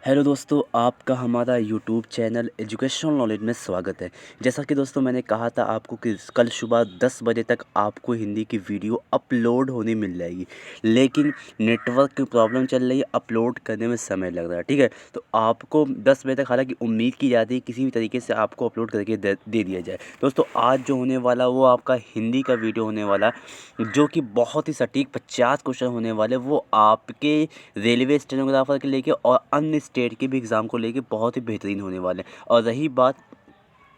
Hello दोस्तों, आपका हमारा यूट्यूब चैनल एजुकेशनल नॉलेज में स्वागत है। जैसा कि दोस्तों मैंने कहा था आपको कि कल सुबह 10 बजे तक आपको हिंदी की वीडियो अपलोड होने मिल जाएगी, लेकिन नेटवर्क की प्रॉब्लम चल रही है, अपलोड करने में समय लग रहा है। ठीक है, तो आपको 10 बजे तक हालांकि उम्मीद की जाती है किसी भी तरीके से आपको अपलोड करके दे दिया जाए। दोस्तों आज जो होने वाला वो आपका हिंदी का वीडियो होने वाला, जो कि बहुत ही सटीक 50 क्वेश्चन होने वाले, वो आपके रेलवे स्टेनोग्राफर के लेके और अन्य स्टेट के भी एग्ज़ाम को लेके बहुत ही बेहतरीन होने वाले हैं। और रही बात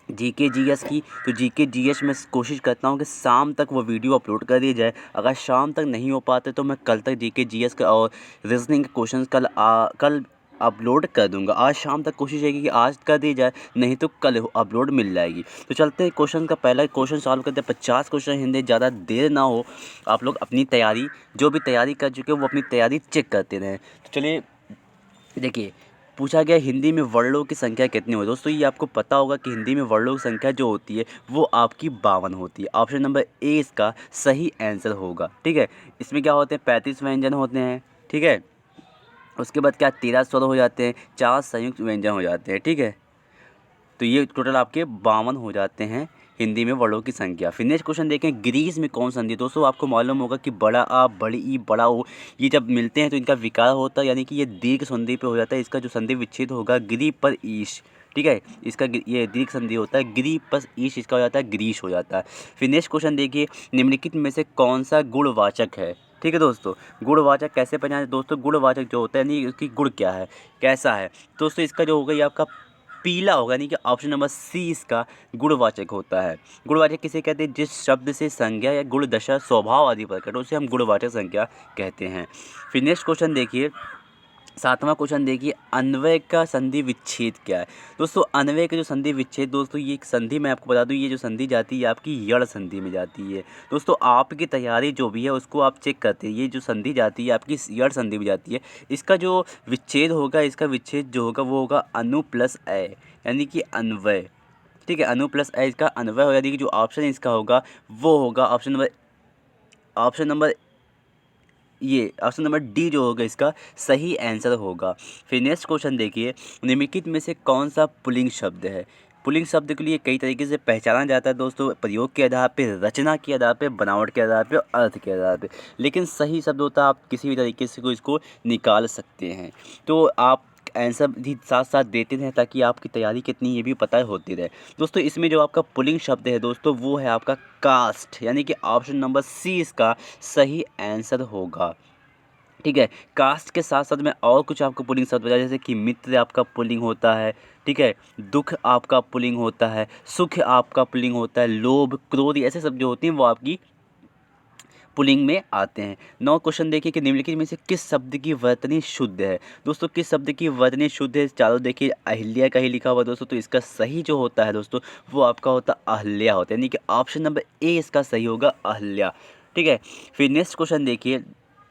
जीके जीएस की, तो जीके जीएस में कोशिश करता हूँ कि शाम तक वो वीडियो अपलोड कर दी जाए। अगर शाम तक नहीं हो पाते तो मैं कल तक जीके जीएस का और रीजनिंग के क्वेश्चन कल अपलोड कर दूंगा। आज शाम तक कोशिश रहेगी कि आज कर दी जाए, नहीं तो कल अपलोड मिल जाएगी। तो चलते हैं क्वेश्चन का पहला क्वेश्चन सॉल्व करते हैं। 50 क्वेश्चन हिंदी, ज़्यादा देर ना हो, आप लोग अपनी तैयारी, जो भी तैयारी कर चुके हो वो अपनी तैयारी चेक करते रहें। तो चलिए देखिए, पूछा गया हिंदी में वर्णों की संख्या कितनी हो। दोस्तों ये आपको पता होगा कि हिंदी में वर्णों की संख्या जो होती है वो आपकी 52 होती है। ऑप्शन नंबर ए इसका सही आंसर होगा। ठीक है, इसमें क्या होते हैं, 35 व्यंजन होते हैं। ठीक है, उसके बाद क्या 13 स्वर हो जाते हैं, 4 संयुक्त व्यंजन हो जाते हैं। ठीक है, तो ये टोटल आपके 52 हो जाते हैं हिंदी में वर्णों की संख्या। फिर नेक्स्ट क्वेश्चन देखें, ग्रीस में कौन संधि। दोस्तों आपको मालूम होगा कि बड़ा आ, बड़ी ई, बड़ा ओ, ये जब मिलते हैं तो इनका विकार होता है, यानी कि ये दीर्घ संधि पे हो जाता है। इसका जो संधि विच्छेद होगा ग्री पर ईश। ठीक है, इसका ये दीर्घ संधि होता है, ग्री पर ईश इसका हो जाता है ग्रीस हो जाता है। फिर नेक्स्ट क्वेश्चन देखिए, निम्नलिखित में से कौन सा गुणवाचक है। ठीक है दोस्तों, गुणवाचक कैसे पहचाने। दोस्तों गुणवाचक जो होता है यानी उसकी गुण क्या है, कैसा है। दोस्तों इसका जो होगा ये आपका पीला होगा, यानी कि ऑप्शन नंबर सी इसका गुणवाचक होता है। गुणवाचक किसे कहते हैं, जिस शब्द से संज्ञा या गुण दशा स्वभाव आदि प्रकट हो उसे हम गुणवाचक संज्ञा कहते हैं। फिर नेक्स्ट क्वेश्चन देखिए, 7वां क्वेश्चन देखिए, अन्वय का संधि विच्छेद क्या है। दोस्तों अन्वय का जो संधि विच्छेद, दोस्तों ये एक संधि मैं आपको बता दूं, ये जो संधि जाती है आपकी यड़ संधि में जाती है। दोस्तों आपकी तैयारी जो भी है उसको आप चेक करते हैं, ये जो संधि जाती है आपकी यड़ संधि में जाती है। इसका जो विच्छेद होगा, इसका विच्छेद जो होगा वो होगा अनु प्लस अ, यानी कि अन्वय। ठीक है, अनु प्लस अ इसका अन्वय हो, यानी कि जो ऑप्शन इसका होगा वो होगा ऑप्शन नंबर ये ऑप्शन नंबर डी जो होगा इसका सही आंसर होगा। फिर नेक्स्ट क्वेश्चन देखिए, निम्नलिखित में से कौन सा पुल्लिंग शब्द है। पुल्लिंग शब्द के लिए कई तरीके से पहचाना जाता है दोस्तों, प्रयोग के आधार पे, रचना के आधार पे, बनावट के आधार पे और अर्थ के आधार पे। लेकिन सही शब्द होता है, आप किसी भी तरीके से इसको निकाल सकते हैं। तो आप आंसर भी साथ साथ देते रहें ताकि आपकी तैयारी कितनी ये भी पता होती रहे। दोस्तों इसमें जो आपका पुल्लिंग शब्द है दोस्तों वो है आपका कास्ट, यानी कि ऑप्शन नंबर सी इसका सही आंसर होगा। ठीक है, कास्ट के साथ साथ मैं और कुछ आपको पुल्लिंग शब्द बताया, जैसे कि मित्र आपका पुल्लिंग होता है। ठीक है, दुख आपका पुल्लिंग होता है, सुख आपका पुल्लिंग होता है, लोभ, क्रोध, ऐसे शब्द जो होते हैं वो आपकी पुल्लिंग में आते हैं। 9 क्वेश्चन देखिए कि निम्नलिखित में से किस शब्द की वर्तनी शुद्ध है। दोस्तों किस शब्द की वर्तनी शुद्ध है, चारों देखिए अहिल्या का ही लिखा हुआ दोस्तों, तो इसका सही जो होता है दोस्तों वो आपका होता अहल्या होता है, यानी कि ऑप्शन नंबर ए इसका सही होगा अहल्या। ठीक है, फिर नेक्स्ट क्वेश्चन देखिए,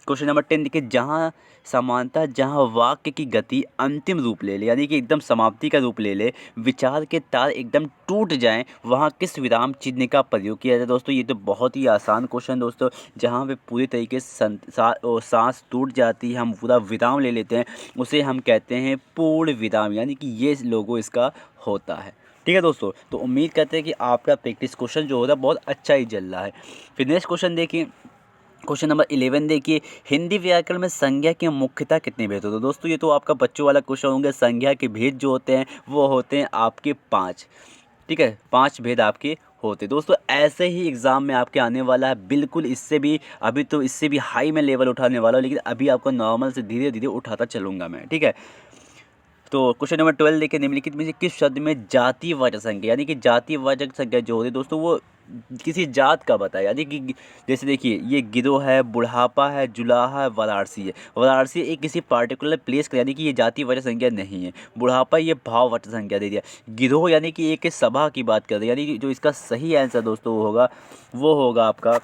क्वेश्चन नंबर 10 देखिए, जहाँ समानता, जहाँ वाक्य की गति अंतिम रूप ले ले, यानी कि एकदम समाप्ति का रूप ले ले, विचार के तार एकदम टूट जाएं, वहाँ किस विराम चिन्ह का प्रयोग किया जाए। दोस्तों ये तो बहुत ही आसान क्वेश्चन दोस्तों, जहाँ पे पूरी तरीके से सांस टूट जाती है, हम पूरा विराम ले लेते हैं, उसे हम कहते हैं पूर्ण विराम, यानी कि ये लोगो इसका होता है। ठीक है दोस्तों, तो उम्मीद करते हैं कि आपका प्रैक्टिस क्वेश्चन जो होता है बहुत अच्छा ही चल रहा है। फिर नेक्स्ट क्वेश्चन देखिए, क्वेश्चन नंबर 11 देखिए, हिंदी व्याकरण में संज्ञा के मुख्यतः कितने भेद होते हैं। दोस्तों ये तो आपका बच्चों वाला क्वेश्चन होंगे, संज्ञा के भेद जो होते हैं वो होते हैं आपके 5। ठीक है, 5 भेद आपके होते हैं। दोस्तों ऐसे ही एग्ज़ाम में आपके आने वाला है, बिल्कुल इससे भी, अभी तो इससे भी हाई में लेवल उठाने वाला हूँ, लेकिन अभी आपको नॉर्मल से धीरे धीरे उठाता चलूँगा मैं। ठीक है, तो क्वेश्चन नंबर 12 देखिए, निम्नलिखित में से किस शब्द में जातिवाचक संज्ञा, यानी कि जातिवाचक संज्ञा जो होती है दोस्तों वो किसी जात का बताया, यानी कि जैसे देखिए ये गिरोह है, बुढ़ापा है, जुलाहा है, वाराणसी है। वाराणसी एक किसी पार्टिकुलर प्लेस का, यानी कि ये जातिवाचक संज्ञा नहीं है। बुढ़ापा ये भाववाचक संज्ञा दे दिया। गिरोह यानी कि एक सभा की बात कर रहे हैं, यानी कि जो इसका सही आंसर दोस्तों होगा वो होगा आपका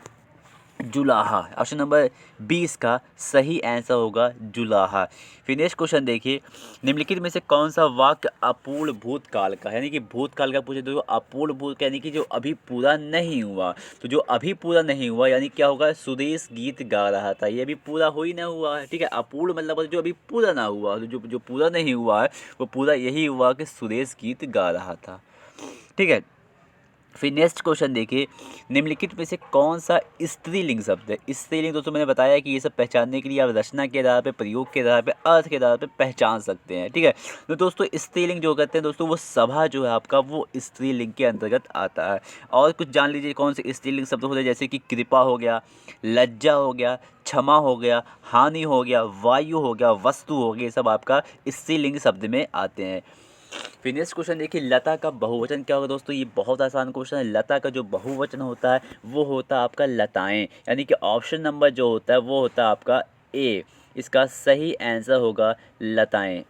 जुलाहा। ऑप्शन नंबर बी इसका सही आंसर होगा जुलाहा। फिर नेक्स्ट क्वेश्चन देखिए, निम्नलिखित में से कौन सा वाक्य अपूर्ण भूतकाल का है, यानी कि भूतकाल का पूछे तो अपूर्ण भूत यानी कि जो अभी पूरा नहीं हुआ। तो जो अभी पूरा नहीं हुआ यानी क्या होगा, सुदेश गीत गा रहा था, ये अभी पूरा हो ही ना हुआ है। ठीक है, अपूर्ण मतलब जो अभी पूरा ना हुआ, तो जो पूरा नहीं हुआ है वो पूरा यही हुआ कि सुदेश गीत गा रहा था। ठीक है, फिर नेक्स्ट क्वेश्चन देखिए, निम्नलिखित में से कौन सा स्त्रीलिंग शब्द है। स्त्रीलिंग दोस्तों मैंने बताया कि ये सब पहचानने के लिए आप रचना के आधार पे, प्रयोग के आधार पे, अर्थ के आधार पे पहचान सकते हैं। ठीक है, तो दोस्तों स्त्रीलिंग जो कहते हैं दोस्तों, वो सभा जो है आपका वो स्त्रीलिंग के अंतर्गत आता है। और कुछ जान लीजिए कौन से स्त्रीलिंग शब्द होते हैं, जैसे कि कृपा हो गया, लज्जा हो गया, क्षमा हो गया, हानि हो गया, वायु हो गया, वस्तु हो गया, ये सब आपका स्त्रीलिंग शब्द में आते हैं। फिर नेक्स्ट क्वेश्चन देखिए, लता का बहुवचन क्या होगा दोस्तों, ये बहुत आसान क्वेश्चन है। लता का जो बहुवचन होता है वो होता है आपका लताएं, यानी कि ऑप्शन नंबर जो होता है वो होता है आपका ए, इसका सही आंसर होगा लताएं।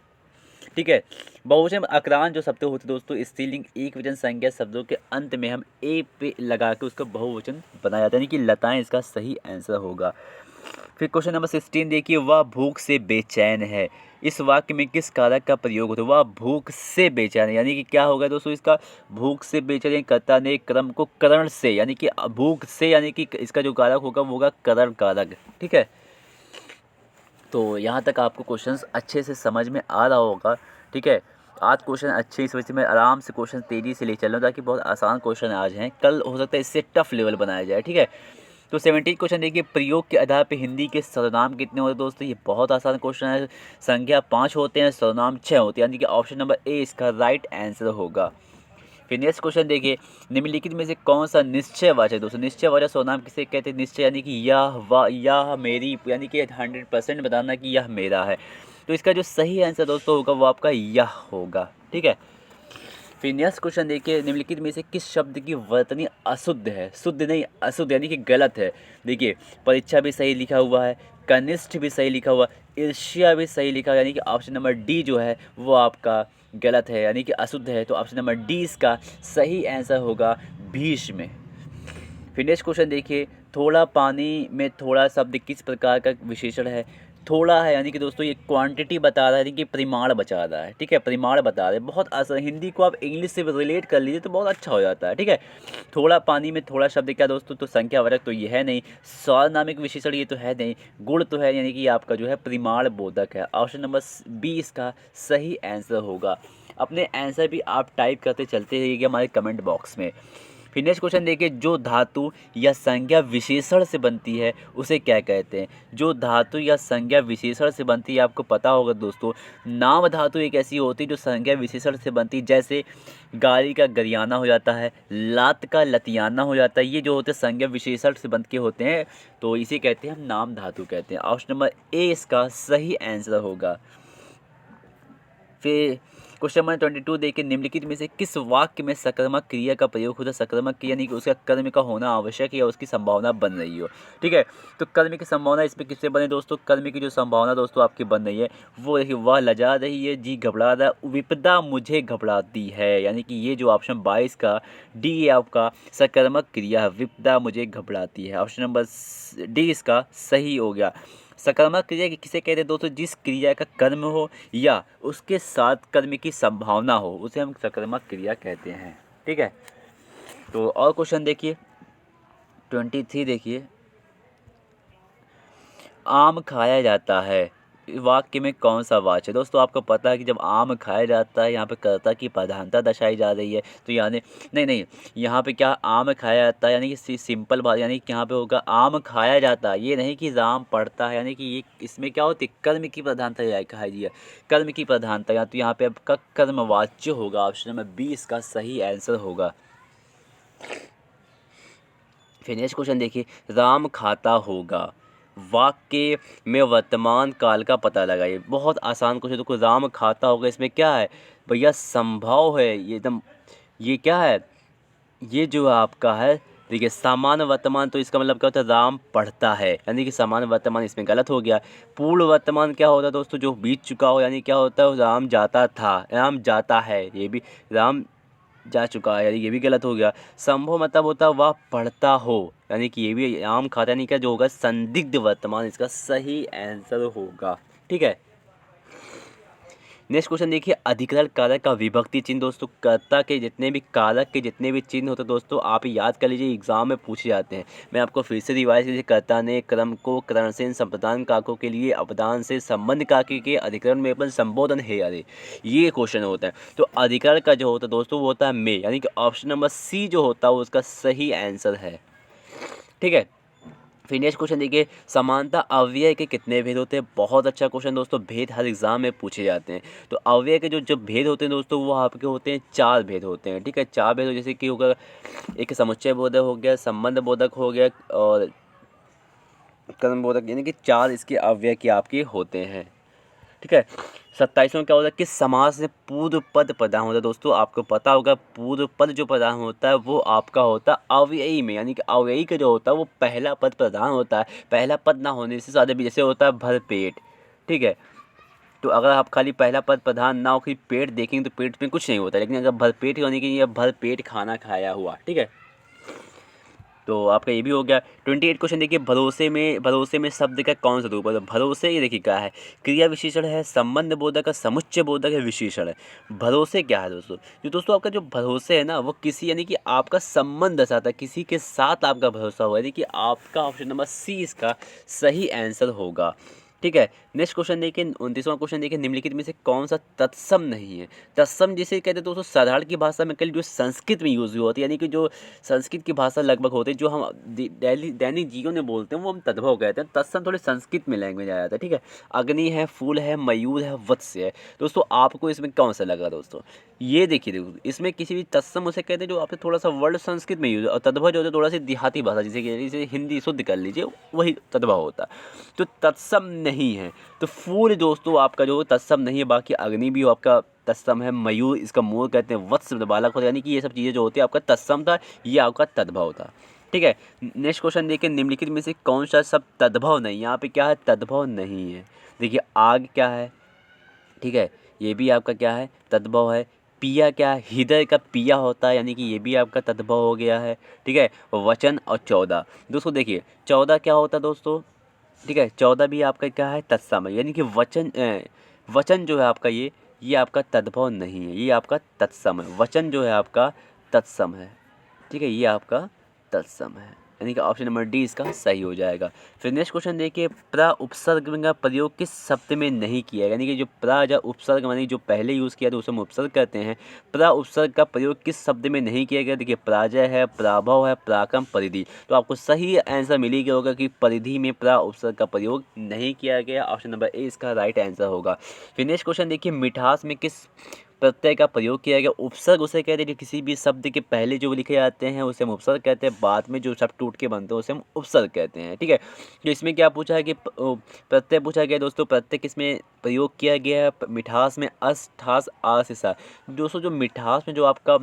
ठीक है, बहुवचन अकरान जो शब्द होते हैं दोस्तों, स्त्रीलिंग एक वचन संज्ञा शब्दों के अंत में हम ए पे लगा के उसका बहुवचन बनाया जाता है, यानी कि लताएं इसका सही आंसर होगा। फिर क्वेश्चन नंबर 16 देखिए, वह भूख से बेचैन है, इस वाक्य में किस कारक का प्रयोग होता है। वह भूख से बेचैन है, यानी कि क्या होगा दोस्तों, इसका भूख से बेचैन कर्ता ने क्रम को करण से, यानी कि भूख से, यानी कि इसका जो कारक होगा वो होगा करण कारक। ठीक है, तो यहाँ तक आपको क्वेश्चंस अच्छे से समझ में आ रहा होगा। ठीक है, आज क्वेश्चन अच्छे, इस वजह से मैं आराम से क्वेश्चन तेज़ी से ले चल रहा हूँ ताकि बहुत आसान क्वेश्चन आज हैं, कल हो सकता है इससे टफ लेवल बनाया जाए। ठीक है, तो 17 क्वेश्चन देखिए, प्रयोग के आधार पे हिंदी के सर्वनाम कितने होते हैं दोस्तों, ये बहुत आसान क्वेश्चन है। संख्या 5 होते हैं, सर्वनाम 6 होते हैं, यानी कि ऑप्शन नंबर ए इसका राइट आंसर होगा। फिर नेक्स्ट क्वेश्चन देखिए, निम्नलिखित में से कौन सा निश्चयवाचक दोस्तों, निश्चयवाचक सर्वनाम किसे कहते हैं। निश्चय यानी कि यह मेरी, यानी कि 100% बताना कि यह मेरा है। तो इसका जो सही आंसर दोस्तों होगा वो आपका यह होगा। ठीक है, फिर नेक्स्ट क्वेश्चन देखिए, निम्नलिखित में से किस शब्द की वर्तनी अशुद्ध है, शुद्ध नहीं अशुद्ध यानी कि गलत है। देखिए, परीक्षा भी सही लिखा हुआ है, कनिष्ठ भी सही लिखा हुआ, ईर्ष्या भी सही लिखा, यानी कि ऑप्शन नंबर डी जो है वो आपका गलत है, यानी कि अशुद्ध है। तो ऑप्शन नंबर डी इसका सही आंसर होगा भीष्म। फिर नेक्स्ट क्वेश्चन देखिए, थोड़ा पानी में थोड़ा शब्द किस प्रकार का विशेषण है। थोड़ा है यानी कि दोस्तों ये क्वांटिटी बता रहा है, यानी कि परिमाण बता रहा है। ठीक है, परिमाण बता रहा है, बहुत आसान। हिंदी को आप इंग्लिश से रिलेट कर लीजिए तो बहुत अच्छा हो जाता है। ठीक है, थोड़ा पानी में थोड़ा शब्द क्या दोस्तों, तो संख्यावाचक तो ये है नहीं, सार्वनामिक विशेषण ये तो है नहीं, गुण तो है, यानी कि आपका जो है परिमाण बोधक है। ऑप्शन नंबर बी इसका सही आंसर होगा। अपने आंसर भी आप टाइप करते चलते रहिएगा हमारे कमेंट बॉक्स में। फिर नेक्स्ट क्वेश्चन देखिए, जो धातु या संज्ञा विशेषण से बनती है उसे क्या कहते हैं। जो धातु या संज्ञा विशेषण से बनती है आपको पता होगा दोस्तों, नाम धातु एक ऐसी होती है जो संज्ञा विशेषण से बनती है, जैसे गाड़ी का गरियाना हो जाता है, लात का लतियाना हो जाता है, ये जो होते हैं संज्ञा विशेषण से बन के होते हैं, तो इसे कहते हैं हम नाम धातु कहते हैं। ऑप्शन नंबर ए इसका सही आंसर होगा। फिर क्वेश्चन नंबर 22 देखिए, निम्नलिखित में से किस वाक्य में सकर्मक क्रिया का प्रयोग होता है। सकर्मक क्रिया यानी कि उसका कर्म का होना आवश्यक है या उसकी संभावना बन रही हो। ठीक है, तो कर्म की संभावना इसमें किससे बने दोस्तों, कर्म की जो संभावना दोस्तों आपकी बन रही है वो देखिए, वह लजा रही है, जी घबरा रहा है, विपदा मुझे घबराती है, यानी कि ये जो ऑप्शन 22 का डी है आपका सकर्मक क्रिया है, विपदा मुझे घबराती है। ऑप्शन नंबर डी इसका सही हो गया। सकारात्मक क्रिया किसे कहते हैं दोस्तों, जिस क्रिया का कर्म हो या उसके साथ कर्म की संभावना हो उसे हम सकारात्मक क्रिया कहते हैं। ठीक है, तो और क्वेश्चन देखिए 23 देखिए, आम खाया जाता है, वाक्य में कौन सा वाच्य है। दोस्तों आपको पता है कि जब आम खाया जाता है यहाँ पे कर्ता की प्रधानता दर्शाई जा रही है, तो यानी नहीं यहाँ पे क्या आम खाया जाता है, यानी कि सिंपल बात, यानी कि यहाँ पे होगा आम खाया जाता है, ये नहीं कि राम पढ़ता है, यानी कि ये इसमें क्या होती है, कर्म की प्रधानता कहा है, कर्म की प्रधानता, या तो यहाँ पे आपका कर्मवाच्य होगा। ऑप्शन नंबर बी इसका सही आंसर होगा। फिर नेक्स्ट क्वेश्चन देखिए, राम खाता होगा, वाक्य में वर्तमान काल का पता लगाइए। बहुत आसान क्वेश्चन, देखो राम खाता होगा, इसमें क्या है भैया, संभव है, ये एकदम, ये क्या है, ये जो आपका है देखिए सामान्य वर्तमान, तो इसका मतलब क्या होता है, राम पढ़ता है, यानी कि सामान्य वर्तमान इसमें गलत हो गया। पूर्ण वर्तमान क्या होता है दोस्तों, जो बीत चुका हो, यानी क्या होता है, राम जाता था, राम जाता है, ये भी राम जा चुका है, यानी ये भी गलत हो गया। संभव मतलब होता है वह पढ़ता हो, यानी कि ये भी आम खाता नहीं, क्या जो होगा संदिग्ध वर्तमान इसका सही आंसर होगा। ठीक है, नेक्स्ट क्वेश्चन देखिए, अधिकरण कारक का विभक्ति चिन्ह। दोस्तों कर्ता के जितने भी कारक के जितने भी चिन्ह होते हैं दोस्तों, आप याद कर लीजिए, एग्जाम में पूछे जाते हैं। मैं आपको फिर से रिवाइज कीजिए, कर्ता ने क्रम को करण से संप्रदान कारकों के लिए अपदान से संबंध कारक के अधिकरण में अपन संबोधन है, अरे ये क्वेश्चन होता है। तो अधिकरण का जो होता है दोस्तों वो होता है में, यानी कि ऑप्शन नंबर सी जो होता है वो उसका सही आंसर है। ठीक है, फिर नेक्स्ट क्वेश्चन देखिए, समानता अव्यय के कितने भेद होते हैं। बहुत अच्छा क्वेश्चन दोस्तों, भेद हर एग्जाम में पूछे जाते हैं। तो अव्यय के जो भेद होते हैं दोस्तों वो आपके होते हैं 4 भेद होते हैं। ठीक है, 4 भेद जैसे कि होगा, एक समुच्चय बोधक हो गया, संबंध बोधक हो गया और कर्म बोधक, यानी कि 4 इसके अव्यय के आपके होते हैं। ठीक है, 27वां क्या होता है कि समास में पूर्व पद प्रधान होता है। दोस्तों आपको पता होगा पूर्व पद जो प्रधान होता है वो आपका होता है अव्ययी में, यानी कि अव्ययी का जो होता है वो पहला पद प्रधान होता है। पहला पद ना होने से सारे भी, जैसे होता है भरपेट। ठीक है, तो अगर आप खाली पहला पद प्रधान ना हो कि पेट देखेंगे तो पेट में कुछ नहीं होता, लेकिन अगर भरपेट होने के लिए भरपेट खाना खाया हुआ। ठीक है, तो आपका ये भी हो गया। 28 क्वेश्चन देखिए, भरोसे में शब्द का कौन सा रूप है। तो भरोसे ये देखिए क्या है, क्रिया विशेषण है, संबंध बोधक है, समुच्चय बोधक है, विशेषण है। भरोसे क्या है दोस्तों, जो दोस्तों आपका जो भरोसे है ना वो किसी, यानी कि आपका संबंध दर्शाता है, किसी के साथ आपका भरोसा हुआ, यानी कि आपका ऑप्शन नंबर सी इसका सही आंसर होगा। ठीक है, नेक्स्ट क्वेश्चन देखिए, 29वां क्वेश्चन देखिए, निम्नलिखित में से कौन सा तत्सम नहीं है। तत्सम जिसे कहते हैं दोस्तों साधारण की भाषा में कल जो संस्कृत में यूज होती है, यानी कि जो संस्कृत की भाषा लगभग होती है, जो हम दैनिक जीवन में बोलते हैं वो हम तद्भव कहते हैं। तत्सम थोड़े संस्कृत में लैंग्वेज आ जाता है। ठीक है, अग्नि है, फूल है, मयूर है, वत्स्य है। दोस्तों आपको इसमें कौन सा लगा दोस्तों, ये देखिए दोस्तों, इसमें किसी भी तत्सम उसे कहते हैं जो आपसे थोड़ा सा वर्ड संस्कृत में यूज, और तद्भव जो होता है थोड़ा सी देहाती भाषा, जैसे हिंदी शुद्ध कर लीजिए वही तद्भव होता है। तो तत्सम नहीं है। तो फूल दोस्तों आपका जो तत्सम नहीं है, बाकी अग्नि भी आपका तत्सम है, मयूर इसका मोर कहते हैं, वत्स बालक होता है, यानी कि ये सब चीज़ें जो होती है आपका तत्सम था, ये आपका तद्भव था। ठीक है, नेक्स्ट क्वेश्चन देखिए, निम्नलिखित में से कौन सा सब तद्भव नहीं, यहाँ पे क्या है तद्भव नहीं है। देखिए आग क्या है, ठीक है, ये भी आपका क्या है तद्भव है। पिया क्या है, हृदय का पिया होता है, यानी कि ये भी आपका तद्भव हो गया है। ठीक है, वचन और 14 दोस्तों देखिए 14 क्या होता है दोस्तों, ठीक है 14 भी आपका क्या है तत्सम है, यानी कि वचन जो है आपका ये आपका तद्भव नहीं है, ये आपका तत्सम है। वचन जो है आपका तत्सम है। ठीक है, ये आपका तत्सम है, यानी कि ऑप्शन नंबर डी इसका सही हो जाएगा। फिर नेक्स्ट क्वेश्चन देखिए, प्रा उपसर्ग का प्रयोग किस शब्द में नहीं किया, यानी कि जो प्रा या उपसर्ग यानी जो पहले यूज़ किया था उसे हम उपसर्ग कहते हैं। प्रा उपसर्ग का प्रयोग किस शब्द में नहीं किया गया, देखिए पराजय है, पराभव है, पराक्रम, परिधि। तो आपको सही आंसर मिल ही गया होगा कि परिधि में प्रा उपसर्ग का प्रयोग नहीं किया गया, ऑप्शन नंबर ए इसका राइट आंसर होगा। फिर नेक्स्ट क्वेश्चन देखिए, मिठास में किस प्रत्यय का प्रयोग किया गया। उपसर्ग उसे कहते हैं जो किसी भी शब्द के पहले जो लिखे जाते हैं उसे हम उपसर्ग कहते हैं, बाद में जो शब्द टूट के बनते हैं उसे हम उपसर्ग कहते हैं। ठीक है, तो इसमें क्या पूछा है कि प्रत्यय पूछा गया दोस्तों, प्रत्यय किसमें प्रयोग किया गया है, मिठास में, अस, ठास, आ से सा। दोस्तों जो मिठास में जो आपका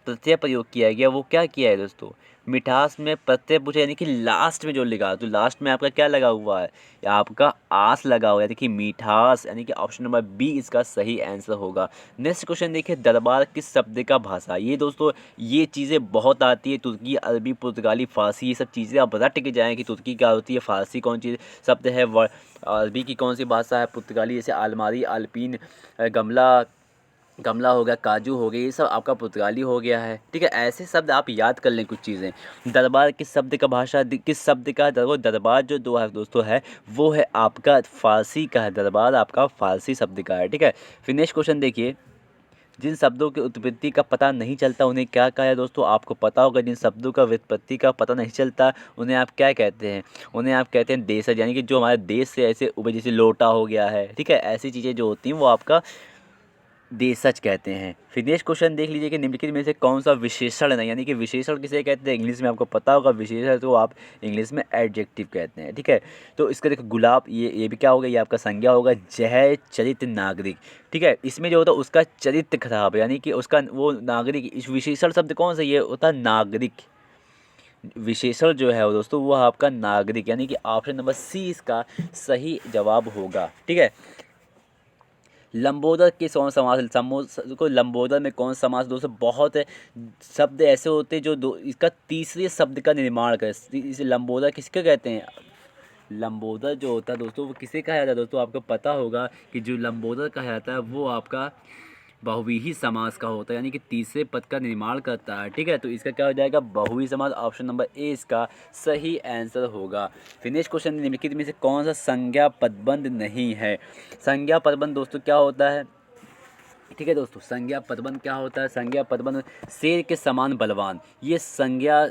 प्रत्यय प्रयोग किया गया वो क्या किया है दोस्तों, मिठास में प्रत्यय पूछा, यानी कि लास्ट में जो लिखा, तो लास्ट में आपका क्या लगा हुआ है, आपका आस लगा हुआ है, देखिए मिठास, यानी कि ऑप्शन नंबर बी इसका सही आंसर होगा। नेक्स्ट क्वेश्चन देखिए, दरबार किस शब्द का भाषा। ये दोस्तों ये चीज़ें बहुत आती है, तुर्की, अरबी, पुर्तगाली, फारसी, ये सब चीज़ें आप रट के जाएँ कि तुर्की क्या होती है, फारसी कौन चीज़ शब्द है, अरबी की कौन सी भाषा है, पुर्तगाली जैसे अलमारी, अल्पीन, गमला, गमला हो गया, काजू हो गया, ये सब आपका पुर्तगाली हो गया है। ठीक है, ऐसे शब्द आप याद कर लें कुछ चीज़ें। दरबार किस शब्द का भाषा, किस शब्द का दरबार जो दो है दोस्तों है वो है आपका फारसी का है, दरबार आपका फारसी शब्द का है। ठीक है, फिर नेक्स्ट क्वेश्चन देखिए, जिन शब्दों की उत्पत्ति का पता नहीं चलता उन्हें क्या कहा है दोस्तों, आपको पता होगा जिन शब्दों का व्युत्पत्ति का पता नहीं चलता उन्हें आप क्या कहते हैं, उन्हें आप कहते हैं देशज, यानी कि जो हमारे देश से ऐसे उभे, जैसे लोटा हो गया है। ठीक है, ऐसी चीज़ें जो होती हैं वो आपका देशज कहते हैं। फिर नेक्स्ट क्वेश्चन देख लीजिए कि निम्नलिखित में से कौन सा विशेषण है, यानी कि विशेषण किसे कहते हैं, इंग्लिश में आपको पता होगा विशेषण तो आप इंग्लिश में एडजेक्टिव कहते हैं। ठीक है, तो इसका देखो गुलाब, ये भी क्या होगा, ये आपका संज्ञा होगा। जय, चरित्र, नागरिक। ठीक है, इसमें जो होता है उसका चरित्र खराब है, यानी कि उसका वो नागरिक, इस विशेषण शब्द कौन सा, ये होता है नागरिक। विशेषण जो है वो दोस्तों वो आपका नागरिक, यानी कि ऑप्शन नंबर सी इसका सही जवाब होगा। ठीक है, लंबोदर किस कौन समास को लंबोदर में कौन समास दोस्तों बहुत शब्द ऐसे होते हैं जो इसका तीसरे शब्द का निर्माण कर, इसे लंबोदर किसके कहते हैं। लंबोदर जो होता है दोस्तों वो किसे कहा जाता है दोस्तों, आपको पता होगा कि जो लंबोदर कहा जाता है वो आपका बहुव्रीहि समास का होता है, यानी कि तीसरे पद का निर्माण करता है। ठीक है, तो इसका क्या हो जाएगा, बहुव्रीहि समास। ऑप्शन नंबर ए इसका सही आंसर होगा। फिर नेक्स्ट क्वेश्चन, निम्नलिखित में से कौन सा संज्ञा पदबंध नहीं है। संज्ञा पदबंध दोस्तों क्या होता है। ठीक है दोस्तों, संज्ञा पदबंध क्या होता है। संज्ञा पदबंध शेर के समान बलवान, ये संज्ञा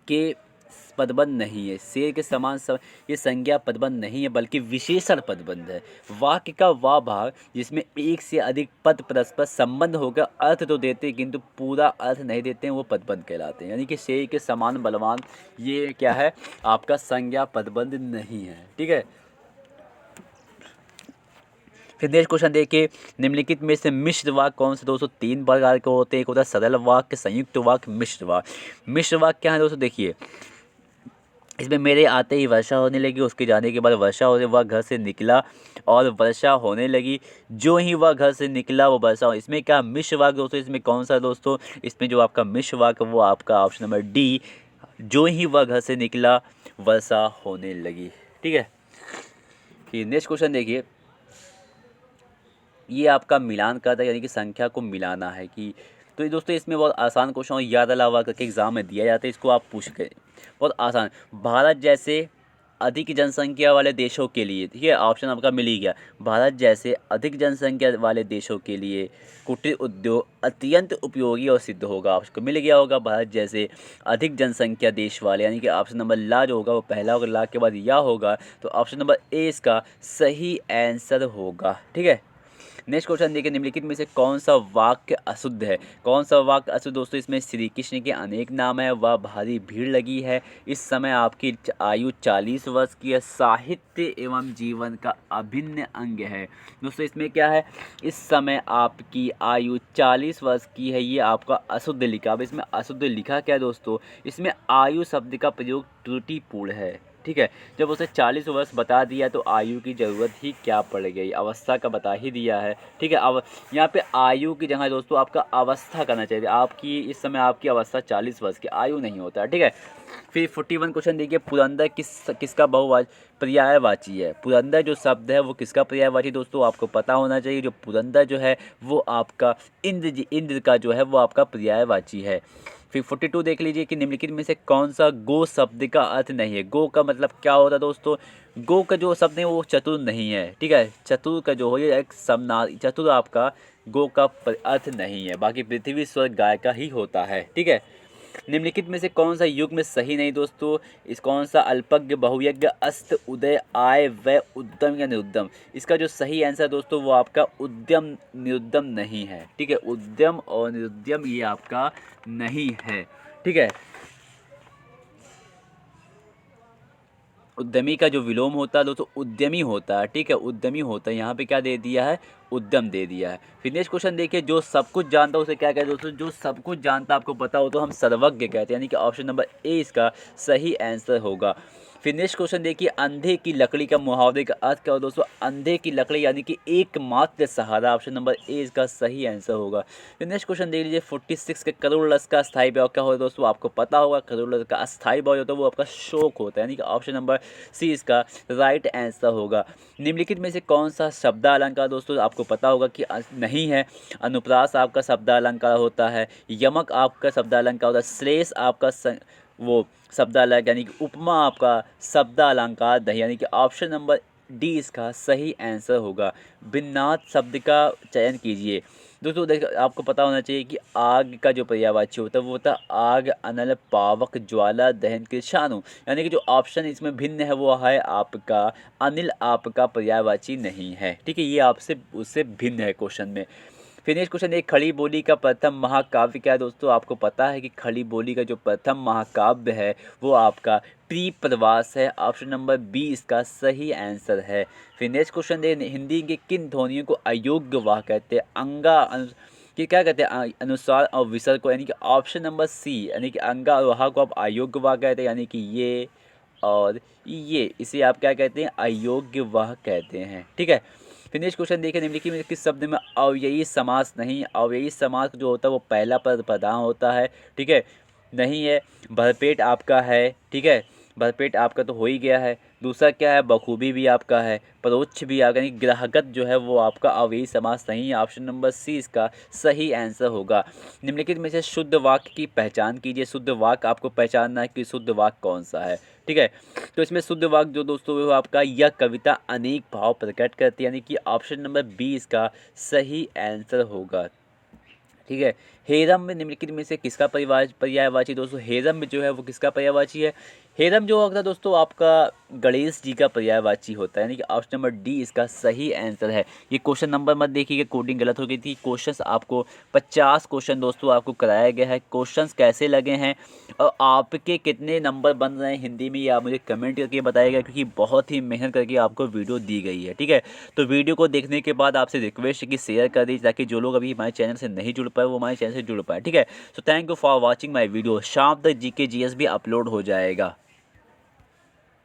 के पदबंध नहीं है। शेर के समान ये संज्ञा पदबंध नहीं है बल्कि विशेषण पदबंध है। वाक्य का वह भाग जिसमें एक से अधिक पद परस्पर संबंध होकर अर्थ तो देते हैं किंतु पूरा अर्थ नहीं देते हैं, वो पदबंध कहलाते हैं। यानी कि शेर के समान बलवान ये क्या है, आपका संज्ञा पदबंध नहीं है। ठीक है, फिर नेक्स्ट क्वेश्चन देखिए, निम्नलिखित में से मिश्र वाक्य कौन से दोस्तों तीन प्रकार के होते हैं। एक होता है सरल वाक्य, संयुक्त वाक्य, मिश्र वाक्य। मिश्र वाक्य क्या है दोस्तों, देखिए इसमें मेरे आते ही वर्षा होने लगी, उसके जाने के बाद वर्षा होने वह घर से निकला और वर्षा होने लगी, जो ही वह घर से निकला वो वर्षा हो। इसमें क्या मिश्र वाक्य दोस्तों, इसमें कौन सा दोस्तों, इसमें जो आपका मिश्र वाक्य वो आपका ऑप्शन नंबर डी, जो ही वह घर से निकला वर्षा होने लगी। ठीक है, फिर नेक्स्ट क्वेश्चन देखिए, ये आपका मिलान करता है, यानी कि संख्या को मिलाना है कि, तो ये दोस्तों इसमें बहुत आसान क्वेश्चन और याद अलावा करके एग्जाम में दिया जाता है, इसको आप पूछ के बहुत आसान। भारत जैसे अधिक जनसंख्या वाले देशों के लिए, ठीक है ऑप्शन आपका मिल ही गया, भारत जैसे अधिक जनसंख्या वाले देशों के लिए कुटीर उद्योग अत्यंत उपयोगी और सिद्ध होगा। आपको मिल गया होगा भारत जैसे अधिक जनसंख्या देश वाले, यानी कि ऑप्शन नंबर ला जो होगा वो पहला होगा, ला के बाद या होगा, तो ऑप्शन नंबर ए इसका सही आंसर होगा। ठीक है, नेक्स्ट क्वेश्चन देखिए, निम्नलिखित में से कौन सा वाक्य अशुद्ध है। कौन सा वाक्य अशुद्ध दोस्तों, इसमें श्री कृष्ण के अनेक नाम है, वह भारी भीड़ लगी है, इस समय आपकी आयु 40 वर्ष की है, साहित्य एवं जीवन का अभिन्न अंग है। दोस्तों इसमें क्या है, इस समय आपकी आयु 40 वर्ष की है, ये आपका अशुद्ध लिखा। अब इसमें अशुद्ध लिखा क्या है दोस्तों, इसमें आयु शब्द का प्रयोग त्रुटिपूर्ण है। ठीक है, जब उसे 40 वर्ष बता दिया तो आयु की ज़रूरत ही क्या पड़ गई, अवस्था का बता ही दिया है। ठीक है, अब यहाँ पे आयु की जगह दोस्तों आपका अवस्था करना चाहिए, आपकी इस समय आपकी अवस्था 40 वर्ष की, आयु नहीं होता है। ठीक है, फिर 41 क्वेश्चन देखिए, पुरंदर किसका पर्यायवाची है। पुरंदर जो शब्द है वो किसका पर्यायवाची दोस्तों, आपको पता होना चाहिए। जो पुरंदर जो है वो आपका इंद्र का जो है वो आपका पर्यायवाची है। फिर 42 देख लीजिए कि निम्नलिखित में से कौन सा गो शब्द का अर्थ नहीं है। गो का मतलब क्या होता है दोस्तों, गो का जो शब्द है वो चतुर नहीं है। ठीक है, चतुर का जो हो ये एक समनार्थी, चतुर आपका गो का अर्थ नहीं है, बाकी पृथ्वी स्वर्ग गाय का ही होता है। ठीक है, निम्नलिखित में से कौन सा युग में सही नहीं दोस्तों, इस कौन सा अल्पज्ञ बहुयज्ञ अस्त उदय आय व उद्यम या निरुद्यम, इसका जो सही आंसर दोस्तों वो आपका उद्यम निरुद्यम नहीं है। ठीक है, उद्यम और निरुद्यम ये आपका नहीं है। ठीक है, उद्यमी का जो विलोम होता है दोस्तों उद्यमी होता है। ठीक है, उद्यमी होता है, यहाँ पे क्या दे दिया है, उद्यम दे दिया है। फिर नेक्स्ट क्वेश्चन देखिए, जो सब कुछ जानता है उसे क्या कहते हैं दोस्तों, जो सब कुछ जानता आपको पता हो तो हम सर्वज्ञ कहते हैं, यानी कि ऑप्शन नंबर ए इसका सही आंसर होगा। फिर नेक्स्ट क्वेश्चन देखिए, अंधे की लकड़ी का मुहावरे का अर्थ क्या हो दोस्तों, अंधे की लकड़ी यानी कि एकमात्र सहारा, ऑप्शन नंबर ए इसका सही आंसर होगा। फिर नेक्स्ट क्वेश्चन देख लीजिए, 46 के करोड़ रस का स्थायी भाव क्या होगा दोस्तों, आपको पता होगा करोड़ रस का अस्थायी भाव होता है वो आपका शोक होता है, यानी कि ऑप्शन नंबर सी इसका राइट आंसर होगा। निम्नलिखित में से कौन सा शब्द अलंकार दोस्तों, आपको पता होगा कि नहीं है, अनुप्रास आपका शब्द अलंकार होता है, यमक आपका शब्द अलंकार होता है, श्लेष आपका वो शब्द अलंकार यानी कि उपमा आपका शब्द अलंकार नहीं, यानी कि ऑप्शन नंबर डी इसका सही आंसर होगा। भिन्नार्थ शब्द का चयन कीजिए दोस्तों, देखिए आपको पता होना चाहिए कि आग का जो पर्यायवाची होता है वो होता है आग, अनल, पावक, ज्वाला, दहन, कृषाणु, यानी कि जो ऑप्शन इसमें भिन्न है वो है आपका अनिल, आपका पर्यायवाची नहीं है। ठीक है, ये आपसे उससे भिन्न है क्वेश्चन में। फिर नेक्स्ट क्वेश्चन, एक खड़ी बोली का प्रथम महाकाव्य क्या है दोस्तों, आपको पता है कि खड़ी बोली का जो प्रथम महाकाव्य है वो आपका प्री प्रवास है, ऑप्शन नंबर बी इसका सही आंसर है। फिर नेक्स्ट क्वेश्चन दे, हिंदी के किन ध्वनियों को अयोग्य वाह कहते हैं, अंगा कि क्या कहते हैं, अनुसार और विसर्ग को, यानी कि ऑप्शन नंबर सी, यानी कि अंगा और वाह को आप अयोग्य वाह कहते हैं, यानी कि ये और ये, इसे आप क्या कहते हैं, अयोग्य वाह कहते हैं। ठीक है, फिर नेक्स्ट क्वेश्चन देखिए, निम्नलिखित में किस शब्द में अव्ययी समास नहीं, अव्ययी समास जो होता है वो पहला पद प्रधान होता है, ठीक है, नहीं है। भरपेट आपका है, ठीक है, भरपेट आपका तो हो ही गया है। दूसरा क्या है, बखूबी भी आपका है, परोक्ष भी आपका, यानी ग्राहकत जो है वो आपका अव्ययी समास नहीं है। ऑप्शन नंबर सी इसका सही आंसर होगा। निम्नलिखित में से शुद्ध वाक्य की पहचान कीजिए। शुद्ध वाक्य आपको पहचानना है कि शुद्ध वाक्य कौन सा है, ठीक है। तो इसमें शुद्ध वाक्य जो दोस्तों वो आपका, यह कविता अनेक भाव प्रकट करती है, यानी कि ऑप्शन नंबर बी इसका सही आंसर होगा, ठीक है। हेरम में निम्नलिखित में से किसका पर्यायवाची दोस्तों, हेरम में जो है वो किसका पर्यायवाची है। हेरम जो होता है दोस्तों आपका गणेश जी का पर्यायवाची होता है, यानी कि ऑप्शन नंबर डी इसका सही आंसर है। ये क्वेश्चन नंबर मत देखिए, कोडिंग गलत हो गई थी। क्वेश्चंस आपको 50 क्वेश्चन दोस्तों आपको कराया गया है। क्वेश्चंस कैसे लगे हैं और आपके कितने नंबर बन रहे हैं हिंदी में, ये आप मुझे कमेंट करके बताइएगा, क्योंकि बहुत ही मेहनत करके आपको वीडियो दी गई है, ठीक है। तो वीडियो को देखने के बाद आपसे रिक्वेस्ट है कि शेयर कर दीजिए, ताकि जो लोग अभी हमारे चैनल से नहीं जुड़ पाए वो हमारे चैनल से जुड़ पाए, ठीक है। So thank you for watching my video. शाम तक GK GS भी अपलोड हो जाएगा।